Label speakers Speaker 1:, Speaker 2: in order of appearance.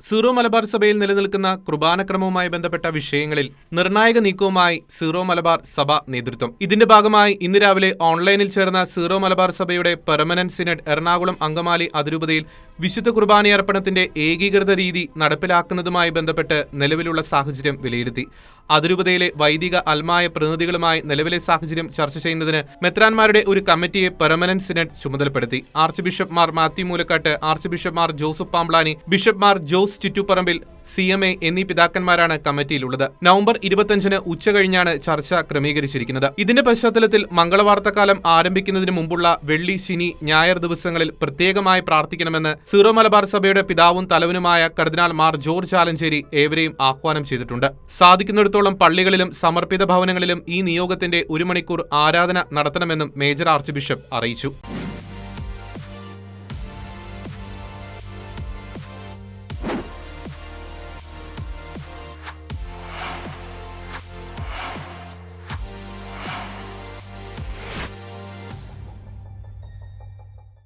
Speaker 1: Zero Malabar സഭയിൽ നിലനിൽക്കുന്ന കുർബാനക്രമവുമായി ബന്ധപ്പെട്ട വിഷയങ്ങളിൽ നിർണായക നീക്കവുമായി സീറോ മലബാർ സഭ നേതൃത്വം. ഇതിന്റെ ഭാഗമായി ഇന്ന് രാവിലെ ഓൺലൈനിൽ ചേർന്ന സീറോ മലബാർ സഭയുടെ പെർമനന്റ് സിനഡ് എറണാകുളം അങ്കമാലി അതിരൂപതയിൽ വിശുദ്ധ കുർബാനയർപ്പണത്തിന്റെ ഏകീകൃത രീതി നടപ്പിലാക്കുന്നതുമായി ബന്ധപ്പെട്ട് നിലവിലുള്ള സാഹചര്യം വിലയിരുത്തി. അതിരൂപതയിലെ വൈദിക അൽമായ പ്രതിനിധികളുമായി നിലവിലെ സാഹചര്യം ചർച്ച ചെയ്യുന്നതിന് മെത്രാന്മാരുടെ ഒരു കമ്മിറ്റിയെ പെർമനന്റ് സിനഡ് ചുമതലപ്പെടുത്തി. Arch bishop Mar Mathew Moolakkatt, arch bishop Mar Joseph Pamplany, bishop Mar Jose Chuttuparambil, CMA എന്നീ പിതാക്കന്മാരാണ് കമ്മിറ്റിയിലുള്ളത്. നവംബർ 25-ന് ഉച്ചകഴിഞ്ഞാണ് ചർച്ച ക്രമീകരിച്ചിരിക്കുന്നത്. ഇതിന്റെ പശ്ചാത്തലത്തിൽ മംഗളവാർത്തക്കാലം ആരംഭിക്കുന്നതിന് മുമ്പുള്ള വെള്ളി, ശനി, ഞായർ ദിവസങ്ങളിൽ പ്രത്യേകമായി പ്രാർത്ഥിക്കണമെന്ന് സീറോ മലബാർ സഭയുടെ പിതാവും തലവനുമായ കർദിനാൾ മാർ ജോർജ് ആലഞ്ചേരി ഏവരെയും ആഹ്വാനം ചെയ്തിട്ടുണ്ട്. സാധിക്കുന്നിടത്തോളം പള്ളികളിലും സമർപ്പിത ഭവനങ്ങളിലും ഈ നിയോഗത്തിന്റെ 1 മണിക്കൂർ ആരാധന നടത്തണമെന്നും മേജർ ആർച്ച് ബിഷപ്പ് അറിയിച്ചു.